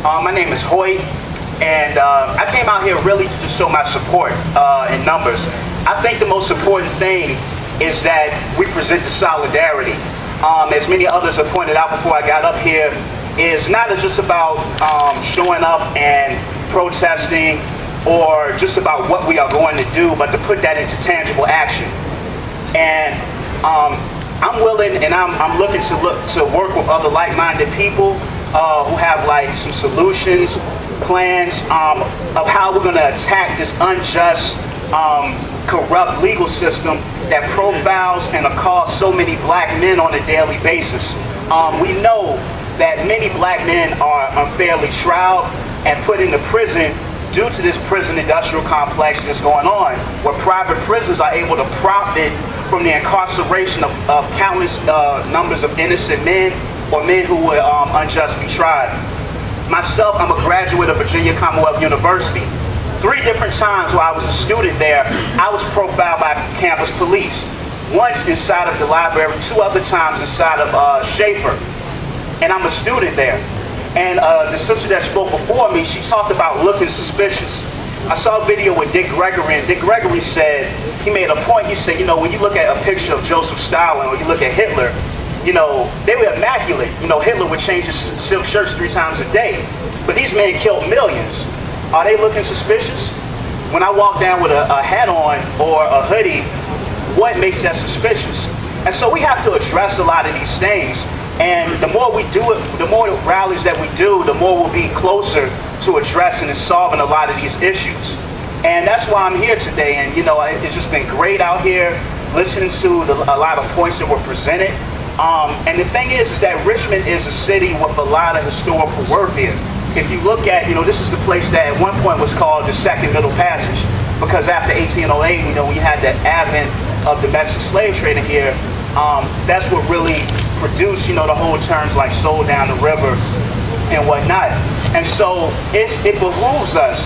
My name is Hoyt, and I came out here really to just show my support in numbers. I think the most important thing is that we present the solidarity. As many others have pointed out before I got up here, is not just about showing up and protesting or just about what we are going to do, but to put that into tangible action. And I'm willing and I'm looking to work with other like-minded people who have like some solutions, plans of how we're going to attack this unjust, corrupt legal system that profiles and accosts so many black men on a daily basis. We know that many black men are unfairly trialed and put into prison due to this prison industrial complex that's going on, where private prisons are able to profit from the incarceration of countless numbers of innocent men or men who were unjustly tried. Myself, I'm a graduate of Virginia Commonwealth University. 3 different times while I was a student there, I was profiled by campus police. Once inside of the library, 2 other times inside of Schaefer. And I'm a student there. And the sister that spoke before me, she talked about looking suspicious. I saw a video with Dick Gregory, and Dick Gregory said, he made a point, he said, you know, when you look at a picture of Joseph Stalin or you look at Hitler, you know, they were immaculate. You know, Hitler would change his silk shirts 3 times a day. But these men killed millions. Are they looking suspicious? When I walk down with a hat on or a hoodie, what makes that suspicious? And so we have to address a lot of these things. And the more we do it, the more rallies that we do, the more we'll be closer to addressing and solving a lot of these issues. And that's why I'm here today. And, you know, it's just been great out here listening to a lot of points that were presented. And the thing is that Richmond is a city with a lot of historical worth here. If you look at, you know, this is the place that at one point was called the Second Middle Passage, because after 1808, you know, we had the advent of domestic slave trading here. That's what really produced, you know, the whole terms like sold down the river and whatnot. And so it behooves us,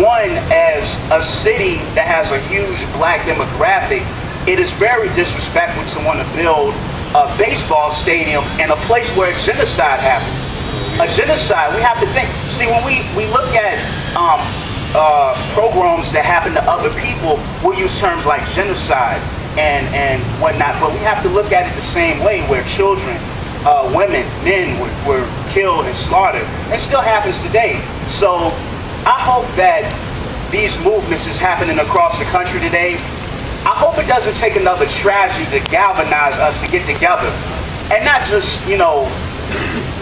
one, as a city that has a huge black demographic, it is very disrespectful to want to build a baseball stadium in a place where genocide happened. A genocide, we have to think. See, when we look at programs that happen to other people, we'll use terms like genocide and whatnot, but we have to look at it the same way, where children, women, men were killed and slaughtered. It still happens today. So I hope that these movements is happening across the country today. I hope it doesn't take another tragedy to galvanize us to get together. And not just, you know,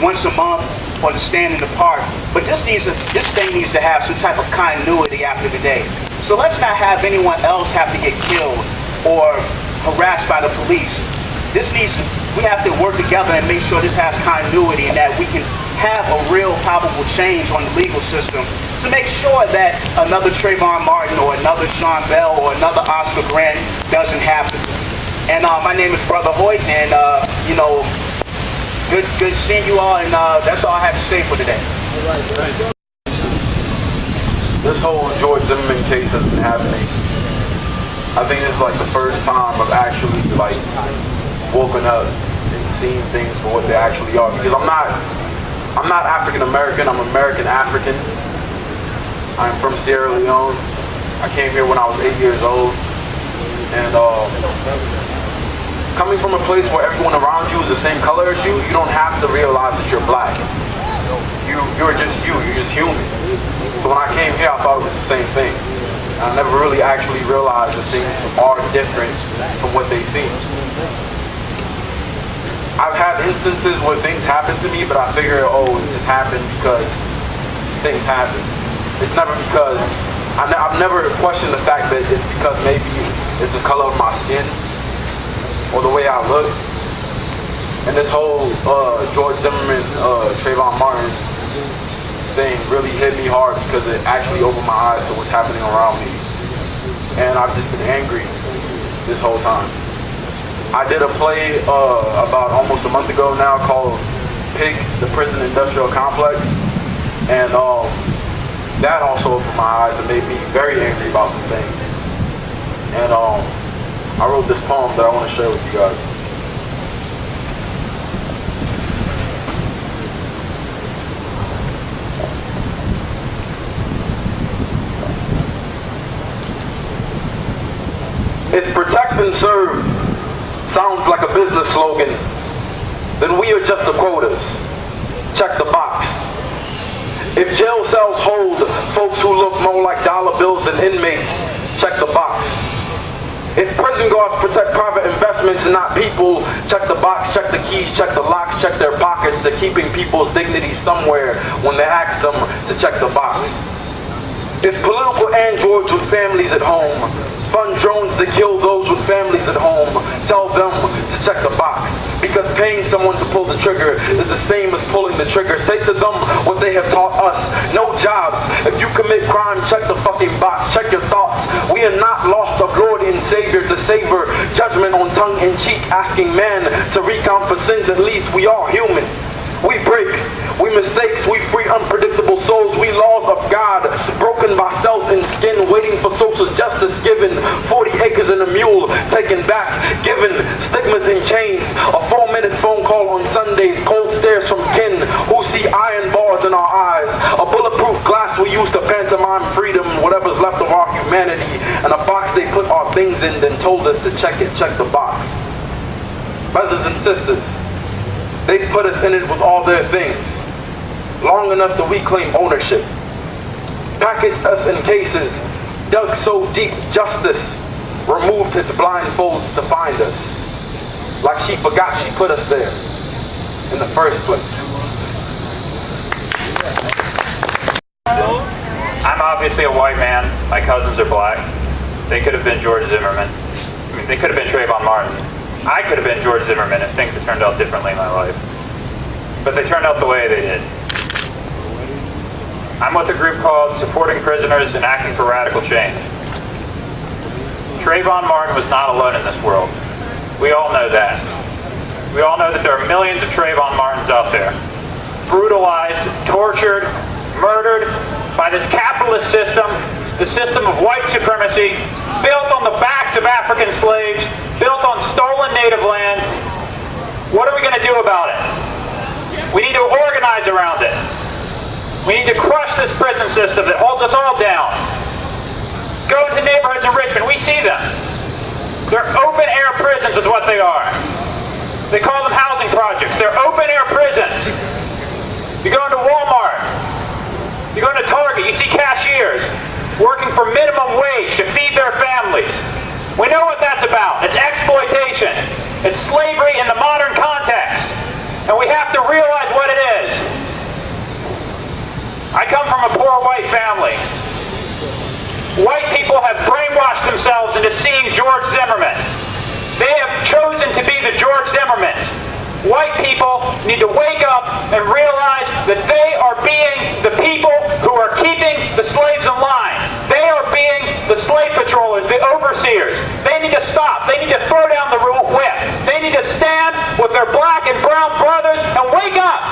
once a month or to stand in the park, but this thing needs to have some type of continuity after the day. So let's not have anyone else have to get killed or harassed by the police. We have to work together and make sure this has continuity and that we can have a real palpable change on the legal system to make sure that another Trayvon Martin or another Sean Bell or another Oscar Grant doesn't happen. And my name is Brother Hoyt, and you know, good seeing you all, and that's all I have to say for today. This whole George Zimmerman case has been happening. I think this is like the first time I've actually like woken up and seen things for what they actually are. Because I'm not African American. I'm American African. I'm from Sierra Leone. I came here when I was 8 years old, and coming from a place where everyone around you is the same color as you, you don't have to realize that you're black. You're just you're just human. So when I came here, I thought it was the same thing. I never really actually realized that things are different from what they seem. I've had instances where things happen to me, but I figure, oh, it just happened because things happen. It's never because, I've never questioned the fact that it's because maybe it's the color of my skin or the way I look. And this whole George Zimmerman, Trayvon Martin thing really hit me hard because it actually opened my eyes to what's happening around me. And I've just been angry this whole time. I did a play about almost a month ago now called Pig, the Prison Industrial Complex. And that also opened my eyes and made me very angry about some things. And I wrote this poem that I want to share with you guys. If protect and serve sounds like a business slogan, then we adjust the quotas. Check the box. If jail cells hold folks who look more like dollar bills than inmates, check the box. If prison guards protect private investments and not people, check the box, check the keys, check the locks, check their pockets to keeping people's dignity somewhere when they ask them to check the box. If political androids with families at home fund drones to kill those with families at home, tell them to check the box. Because paying someone to pull the trigger is the same as pulling the trigger. Say to them what they have taught us. No jobs. If you commit crime, check the fucking box. Check your thoughts. We are not lost of Lord and Savior to savor judgment on tongue in cheek, asking man to recount for sins. At least we are human. We break, we mistakes, we free unpredictable souls, we laws of God, broken by cells and skin, waiting for social justice, given 40 acres and a mule, taken back, given stigmas and chains, a 4-minute phone call on Sundays, cold stares from kin who see iron bars in our eyes, a bulletproof glass we use to pantomime freedom, whatever's left of our humanity, and a box they put our things in, then told us to check it, check the box. Brothers and sisters, they've put us in it with all their things, long enough that we claim ownership. Packaged us in cases, dug so deep justice removed its blindfolds to find us. Like she forgot she put us there in the first place. I'm obviously a white man. My cousins are black. They could have been George Zimmerman. I mean, they could have been Trayvon Martin. I could have been George Zimmerman if things had turned out differently in my life. But they turned out the way they did. I'm with a group called Supporting Prisoners and Acting for Radical Change. Trayvon Martin was not alone in this world. We all know that. We all know that there are millions of Trayvon Martins out there. Brutalized, tortured, murdered by this capitalist system, the system of white supremacy, built on the backs of African slaves, built on stolen native land. What are we going to do about it? We need to organize around it. We need to crush this prison system that holds us all down. Go into neighborhoods in Richmond. We see them. They're open-air prisons is what they are. They call them housing projects. They're open-air prisons. You go into Walmart. You go into Target. You see cashiers working for minimum wage to feed their families. We know what that's about. It's exploitation. It's slavery in the modern context. And we have to realize what it is. I come from a poor white family. White people have brainwashed themselves into seeing George Zimmerman. They have chosen to be the George Zimmermans. White people need to wake up and realize that they are being the people who are keeping the slaves in line. They are being the slave patrollers, the overseers. They need to stop. They need to throw down the whip. They need to stand with their black and brown brothers and wake up.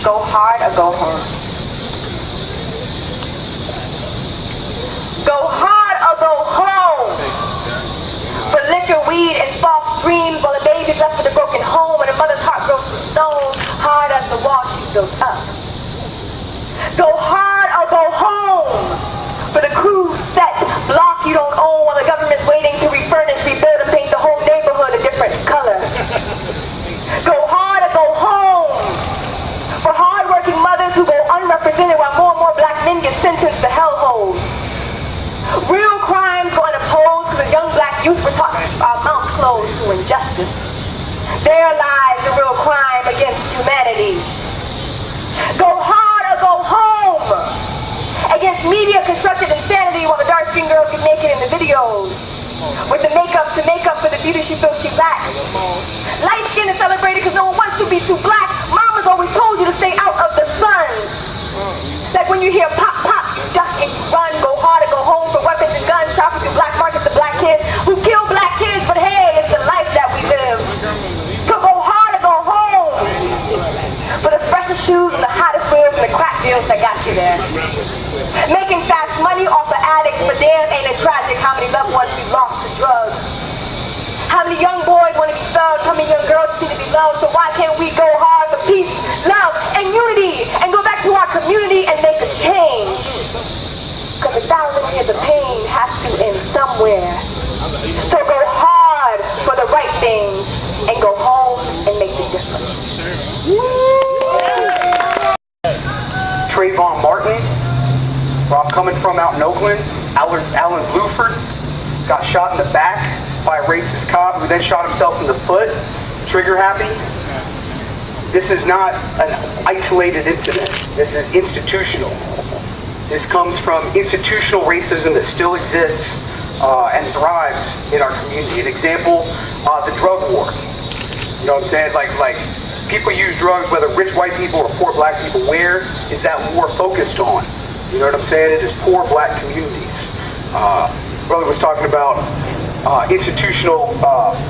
Go hard or go home. Go hard or go home. For liquor, weed, and false dreams, while the baby's left with a broken home and a mother's heart grows to stone, hard as the wall she built up. Go hard or go home. For the crew set, block you don't own, while the government's waiting to refurnish, rebuild, and paint the whole neighborhood a different color. Go hard or go home. For hard-working mothers who go unrepresented while more and more black men get sentenced to hellholes. Real crimes go unopposed because the young black youth were taught our mouths closed to injustice. Their lives a real crime against humanity. Go hard or go home. Against media constructed insanity while the dark-skinned girls get naked in the videos. With the makeup to make up for the beauty she feels she lacks. Light skin is celebrated because no one wants to be too black. Mama's always told you to stay out of the sun. Like when you hear pop, pop, you duck and you run. Go hard or go home for weapons and guns. Shopping through black markets to black kids who kill black kids. But hey, it's the life that we live. So go hard or go home. For the freshest shoes and the hottest wheels and the crack deals that got you there. Making fast money off the addicts, but damn ain't it tragic how many loved ones we lost to drugs. How many young boys want to be thugs, how many young girls need to be loved, so why can't we go hard for peace, love, and unity, and go back to our community and make a change? Because and the pain has to end somewhere. So go hard for the right things and go home and make the difference. Trayvon Martin, where I'm coming from out in Oakland, Alan Bluford got shot in the back by a racist cop who then shot himself in the foot. Trigger happy? This is not an isolated incident. This is institutional. This comes from institutional racism that still exists and thrives in our community. An example, the drug war. You know what I'm saying? Like people use drugs, whether rich white people or poor black people. Where is that war focused on? You know what I'm saying? It is poor black communities. Brother was talking about institutional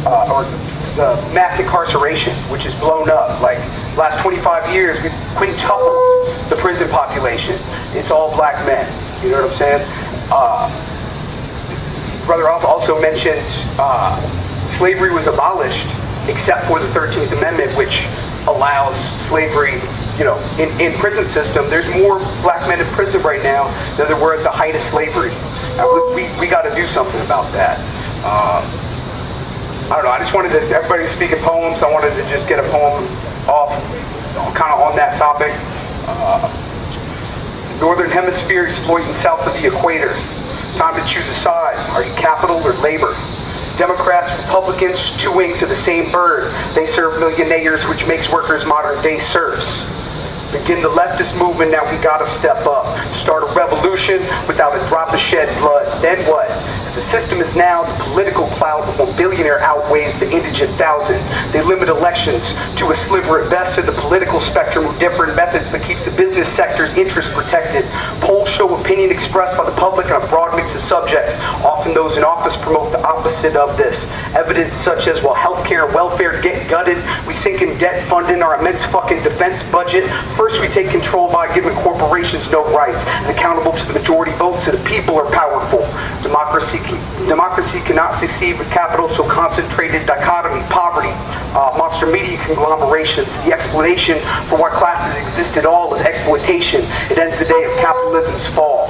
or mass incarceration, which has blown up. Like last 25 years, we've quintupled the prison population. It's all black men. You know what I'm saying? Brother also mentioned slavery was abolished except for the 13th Amendment, which allows slavery, you know, in prison system. There's more black men in prison right now than there were at the height of slavery. We got to do something about that. I don't know, I just wanted to, everybody's speaking poems, I wanted to just get a poem off, kind of on that topic. Northern Hemisphere exploiting south of the equator. Time to choose a side. Are you capital or labor? Democrats, Republicans, two wings of the same bird. They serve millionaires, which makes workers modern day serfs. Begin the leftist movement, now we gotta step up. Start a revolution without a drop of shed blood. Then what? If the system is now the political clout of one billionaire outweighs the indigent thousand. They limit elections to a sliver at best of the political spectrum with different methods, but keeps the business sector's interest protected. Polls show opinion expressed by the public on a broad mix of subjects. Often those in office promote the opposite of this. Evidence such as while healthcare and welfare get gutted, we sink in debt funding our immense fucking defense budget. First, we take control by giving corporations no rights and accountable to the majority vote so the people are powerful. Democracy cannot succeed with capital, so concentrated dichotomy, poverty, monster media conglomerations. The explanation for why classes exist at all is exploitation. It ends the day of capitalism's fall.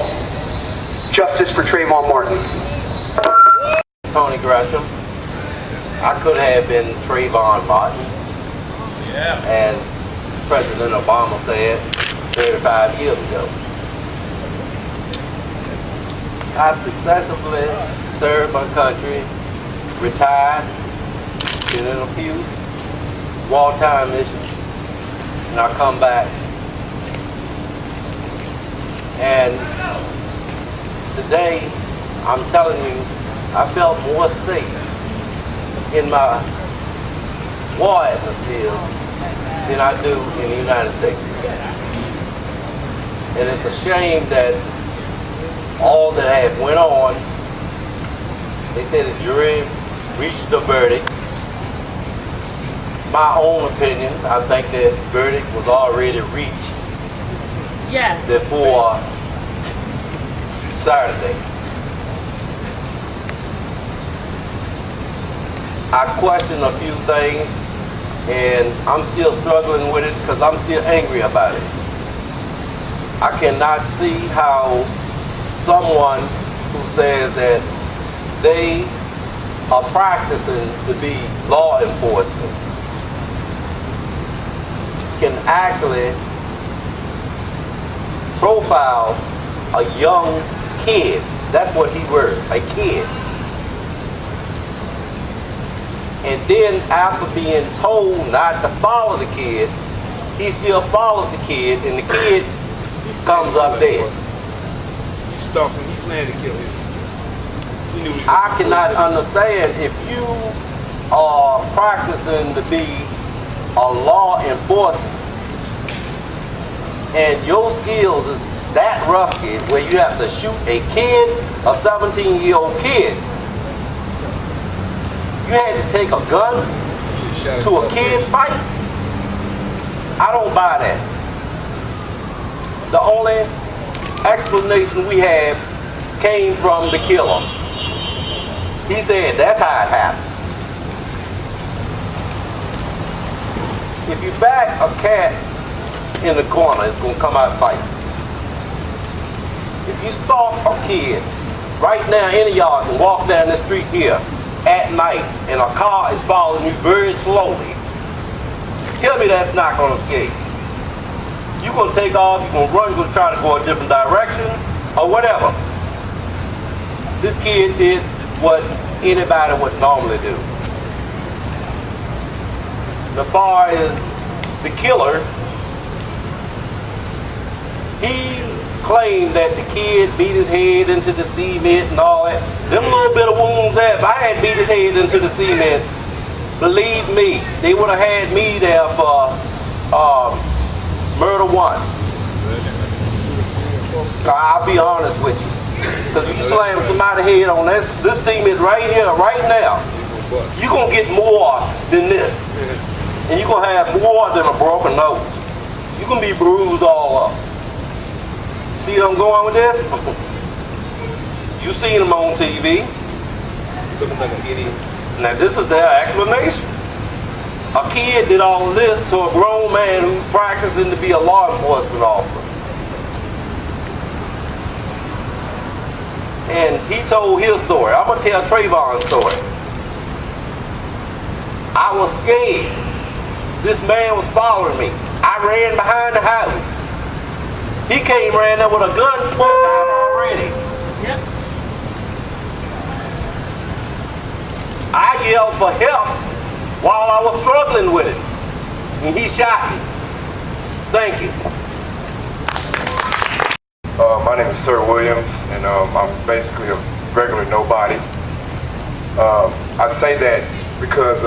Justice for Trayvon Martin. Tony Gresham. I could have been Trayvon Martin. Yeah. As President Obama said 35 years ago. I've successfully served my country, retired, been in a few wartime missions, and I come back. And today, I'm telling you, I felt more safe in my war atmosphere than I do in the United States. And it's a shame that all that had went on, they said the jury reached a verdict. My own opinion, I think that verdict was already reached before Saturday. I question a few things, and I'm still struggling with it because I'm still angry about it. I cannot see how someone who says that they are practicing to be law enforcement can actually profile a young kid. That's what he was, a kid. And then after being told not to follow the kid, he still follows the kid, and the kid comes up dead. He stalked him. He planned to kill him. He knew he was I cannot understand if you are practicing to be a law enforcement and your skills is that rusty where you have to shoot a kid, a 17-year-old kid. You had to take a gun to a kid fight? I don't buy that. The only explanation we have came from the killer. He said that's how it happened. If you back a cat in the corner, it's going to come out fighting. If you stalk a kid Right now, any of y'all can walk down the street here at night and a car is following you very slowly. Tell me that's not going to scare you. You're going to take off, you're going to run, you're going to try to go a different direction, or whatever. This kid did what anybody would normally do. As far as the killer, he claimed that the kid beat his head into the cement and all that. Them little bit of wounds there, if I had beat his head into the cement, believe me, they would have had me there for murder one. I'll be honest with you. Because if you slam somebody's head on this cement right here, right now, you're going to get more than this. And you're going to have more than a broken nose. You're going to be bruised all up. See where I'm going with this? You seen them on TV. Looking like an idiot. Now this is their explanation. A kid did all of this to a grown man who's practicing to be a law enforcement officer. And he told his story. I'm going to tell Trayvon's story. I was scared. This man was following me. I ran behind the house. He came ran there with a gun pointed out already. Yep. I yelled for help while I was struggling with it. And he shot me. Thank you. My name is Sir Williams, and I'm basically a regular nobody. I say that because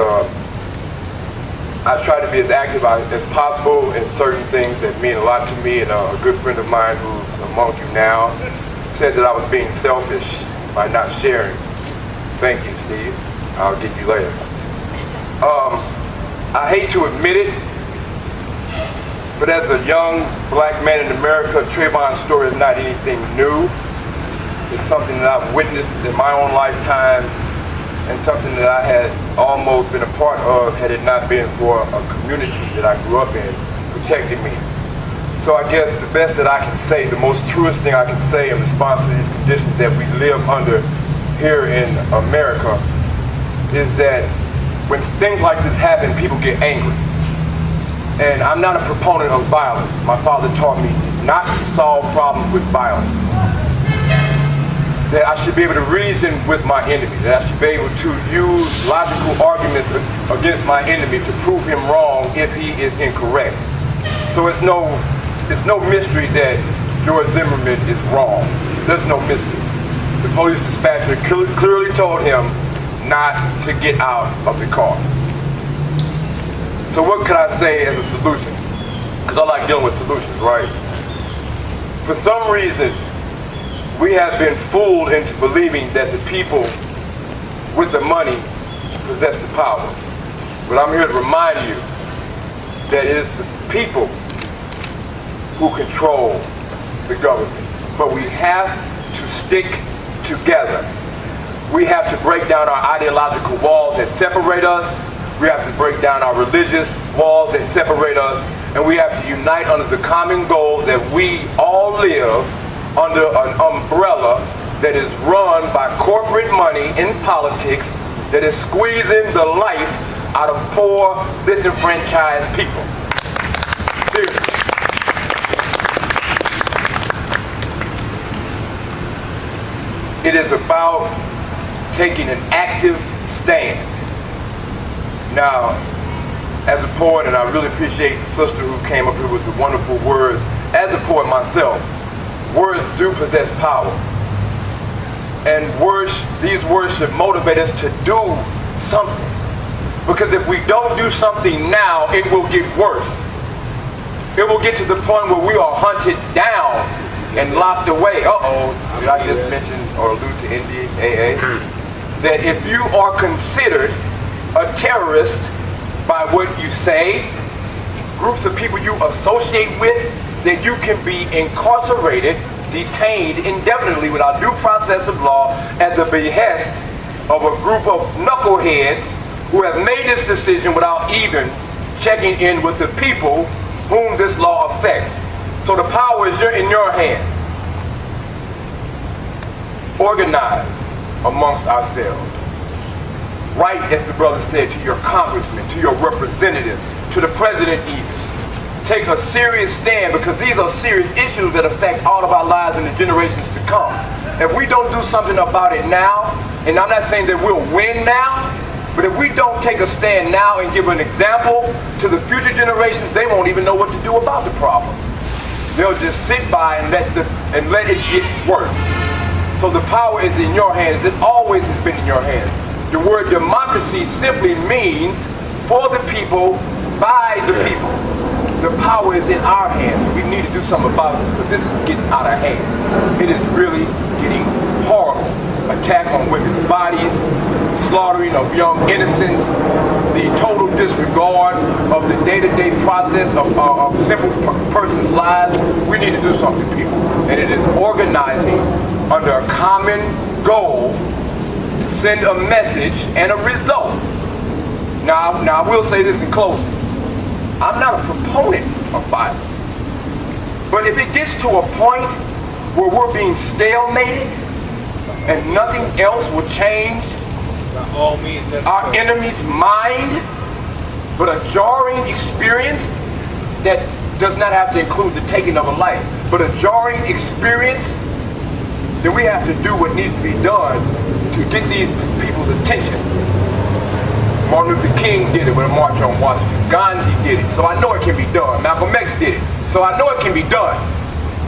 I try to be as active as possible in certain things that mean a lot to me, and a good friend of mine who's among you now said that I was being selfish by not sharing. Thank you, Steve. I'll get you later. I hate to admit it, but as a young black man in America, Trayvon's story is not anything new. It's something that I've witnessed in my own lifetime, and something that I had almost been a part of had it not been for a community that I grew up in protecting me. So I guess the best that I can say, the most truest thing I can say in response to these conditions that we live under here in America is that when things like this happen, people get angry. And I'm not a proponent of violence. My father taught me not to solve problems with violence. That I should be able to reason with my enemy. That I should be able to use logical arguments against my enemy to prove him wrong if he is incorrect. So it's no mystery that George Zimmerman is wrong. There's no mystery. The police dispatcher clearly told him not to get out of the car. So what could I say as a solution? Because I like dealing with solutions, right? For some reason, we have been fooled into believing that the people with the money possess the power. But I'm here to remind you that it is the people who control the government. But we have to stick together. We have to break down our ideological walls that separate us. We have to break down our religious walls that separate us. And we have to unite under the common goal that we all live under an umbrella that is run by corporate money in politics that is squeezing the life out of poor, disenfranchised people. Seriously. It is about taking an active stand. Now, as a poet, and I really appreciate the sister who came up here with the wonderful words, as a poet myself, words do possess power. And these words should motivate us to do something. Because if we don't do something now, it will get worse. It will get to the point where we are hunted down and locked away. Did I just mention or allude to NDAA? That if you are considered a terrorist by what you say, groups of people you associate with, that you can be incarcerated, detained indefinitely without due process of law at the behest of a group of knuckleheads who have made this decision without even checking in with the people whom this law affects. So the power is in your hand. organize amongst ourselves. Write, as the brother said, to your congressmen, to your representatives, to the president even. Take a serious stand, because these are serious issues that affect all of our lives and the generations to come. If we don't do something about it now, and I'm not saying that we'll win now, but if we don't take a stand now and give an example to the future generations, they won't even know what to do about the problem. They'll just sit by and let it get worse. So the power is in your hands. It always has been in your hands. The word democracy simply means for the people, by the people. The power is in our hands. We need to do something about this, because this is getting out of hand. It is really getting horrible. Attack on women's bodies, slaughtering of young innocents, the total disregard of the day-to-day process of simple persons' lives. We need to do something, people. And it is organizing under a common goal to send a message and a result. Now I will say this in closing. I'm not a proponent of violence. But if it gets to a point where we're being stalemated and nothing else will change By all means necessary. our enemy's mind, but a jarring experience that does not have to include the taking of a life, but a jarring experience, then we have to do what needs to be done to get these people's attention. Martin Luther King did it with a march on Washington. Gandhi did it, so I know it can be done. Malcolm X did it, so I know it can be done.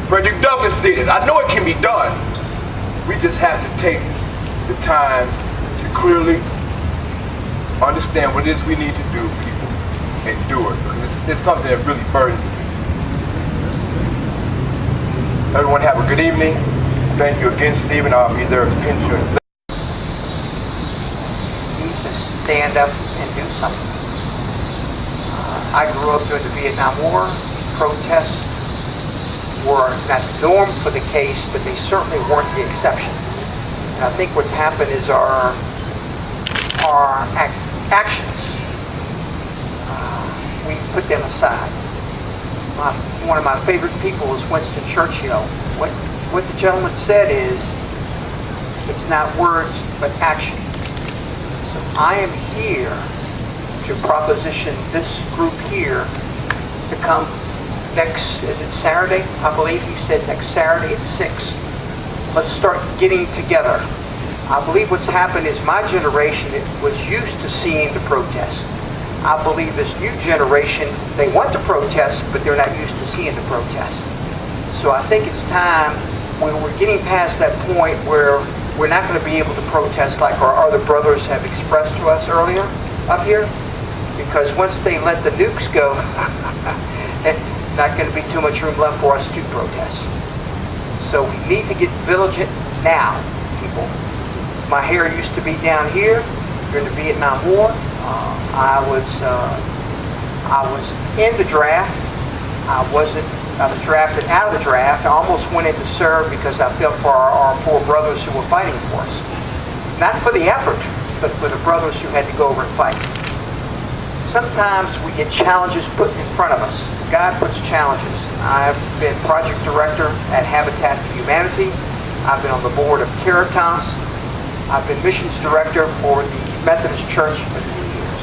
Frederick Douglass did it, I know it can be done. We just have to take the time to clearly understand what it is we need to do, people, and do it. Because it's something that really burdens me. Everyone have a good evening. Thank you again, Stephen. I'll be there to pinch you and say. Stand up and do something. I grew up during the Vietnam War. Protests were not the norm for the case, but they certainly weren't the exception. And I think what's happened is our actions, we put them aside. One of my favorite people is Winston Churchill. What the gentleman said is, it's not words, but action. So I am here to proposition this group here to come next, is it Saturday? I believe he said next Saturday at 6. Let's start getting together. I believe what's happened is my generation was used to seeing the protest. I believe this new generation, they want to protest, but they're not used to seeing the protest. So I think it's time, when we're getting past that point where we're not going to be able to protest like our other brothers have expressed to us earlier up here, because once they let the nukes go, it's not going to be too much room left for us to protest. So we need to get vigilant now, people. My hair used to be down here during the Vietnam War. I was in the draft. I was drafted out of the draft. I almost went in to serve because I felt for our poor brothers who were fighting for us. Not for the effort, but for the brothers who had to go over and fight. Sometimes we get challenges put in front of us. God puts challenges. I've been project director at Habitat for Humanity. I've been on the board of Caritas. I've been missions director for the Methodist Church for 2 years.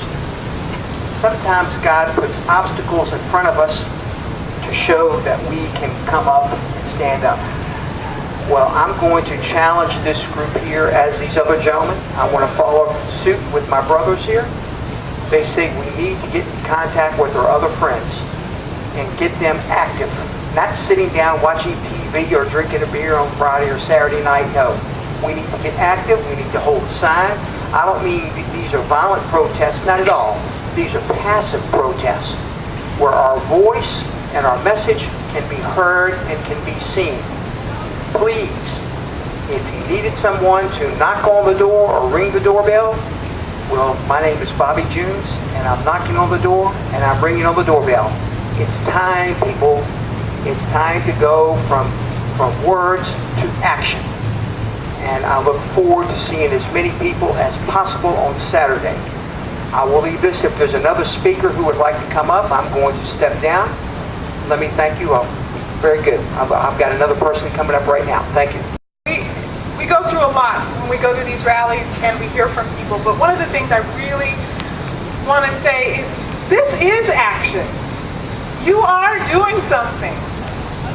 Sometimes God puts obstacles in front of us to show that we can come up and stand up. Well, I'm going to challenge this group here as these other gentlemen. I want to follow suit with my brothers here. They say we need to get in contact with our other friends and get them active. Not sitting down watching TV or drinking a beer on Friday or Saturday night. No. We need to get active. We need to hold a sign. I don't mean these are violent protests. Not at all. These are passive protests where our voice and our message can be heard and can be seen. Please, if you needed someone to knock on the door or ring the doorbell, well, my name is Bobby Junes, and I'm knocking on the door, and I'm ringing on the doorbell. It's time, people. It's time to go from words to action. And I look forward to seeing as many people as possible on Saturday. I will leave this. If there's another speaker who would like to come up, I'm going to step down. Let me thank you all. Very good. I've got another person coming up right now. Thank you. We go through a lot when we go to these rallies and we hear from people, but one of the things I really want to say is this is action. You are doing something.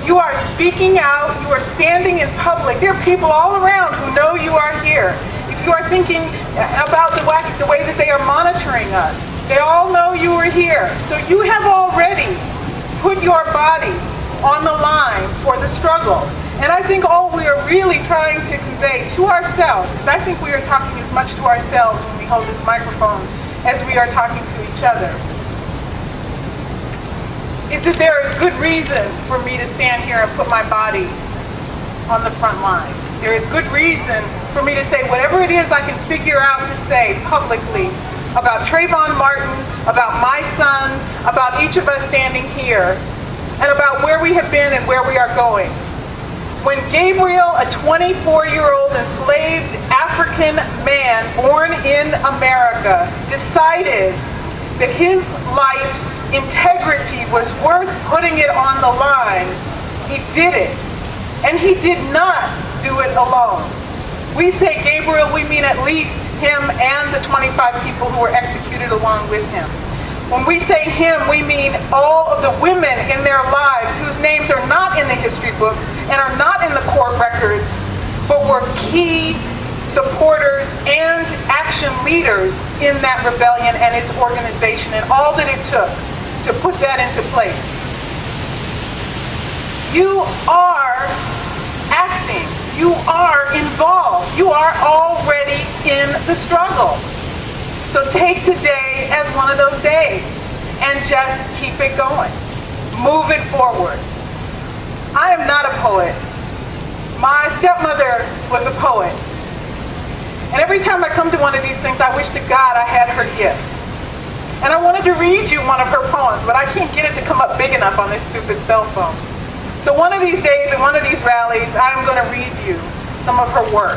You are speaking out. You are standing in public. There are people all around who know you are here. If you are thinking about the way that they are monitoring us, they all know you are here. So you have already put your body on the line for the struggle. And I think all we are really trying to convey to ourselves, because I think we are talking as much to ourselves when we hold this microphone as we are talking to each other, is that there is good reason for me to stand here and put my body on the front line. There is good reason for me to say whatever it is I can figure out to say publicly about Trayvon Martin, about my son, about each of us standing here, and about where we have been and where we are going. When Gabriel, a 24-year-old enslaved African man born in America, decided that his life's integrity was worth putting it on the line, he did it. And he did not do it alone. We say Gabriel, we mean at least him and the 25 people who were executed along with him. When we say him, we mean all of the women in their lives whose names are not in the history books and are not in the court records, but were key supporters and action leaders in that rebellion and its organization and all that it took to put that into place. You are acting. You are involved. You are already in the struggle. So take today as one of those days and just keep it going. Move it forward. I am not a poet. My stepmother was a poet. And every time I come to one of these things, I wish to God I had her gift. And I wanted to read you one of her poems, but I can't get it to come up big enough on this stupid cell phone. So one of these days, in one of these rallies, I'm going to read you some of her work.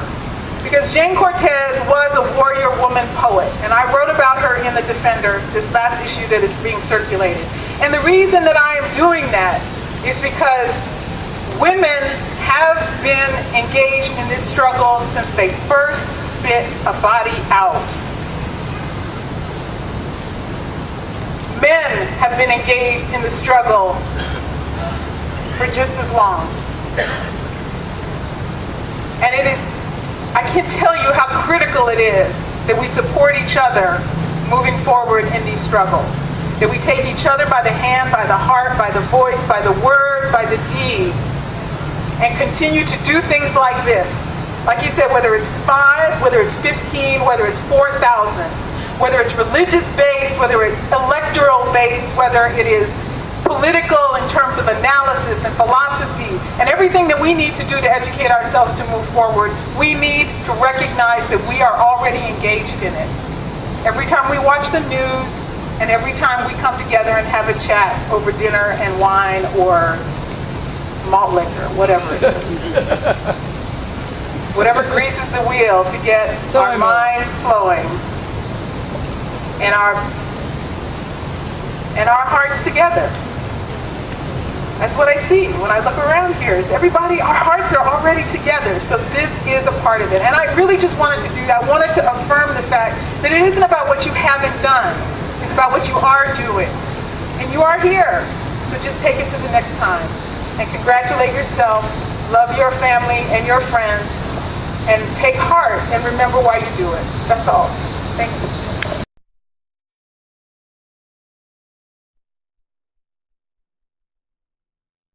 Because Jane Cortez was a warrior woman poet, and I wrote about her in The Defender, this last issue that is being circulated. And the reason that I am doing that is because women have been engaged in this struggle since they first spit a body out. Men have been engaged in the struggle for just as long. And it is, I can't tell you how critical it is that we support each other moving forward in these struggles. That we take each other by the hand, by the heart, by the voice, by the word, by the deed, and continue to do things like this. Like you said, whether it's 5, whether it's 15, whether it's 4,000, whether it's religious-based, whether it's electoral-based, whether it is political in terms of analysis and philosophy, and everything that we need to do to educate ourselves to move forward, we need to recognize that we are already engaged in it. Every time we watch the news, and every time we come together and have a chat over dinner and wine or malt liquor, whatever it is. Whatever greases the wheel to get our minds flowing and our hearts together. That's what I see when I look around here. Everybody, our hearts are already together, so this is a part of it. And I really just wanted to do that. I wanted to affirm the fact that it isn't about what you haven't done. It's about what you are doing. And you are here, so just take it to the next time. And congratulate yourself, love your family and your friends, and take heart and remember why you do it. That's all. Thank you.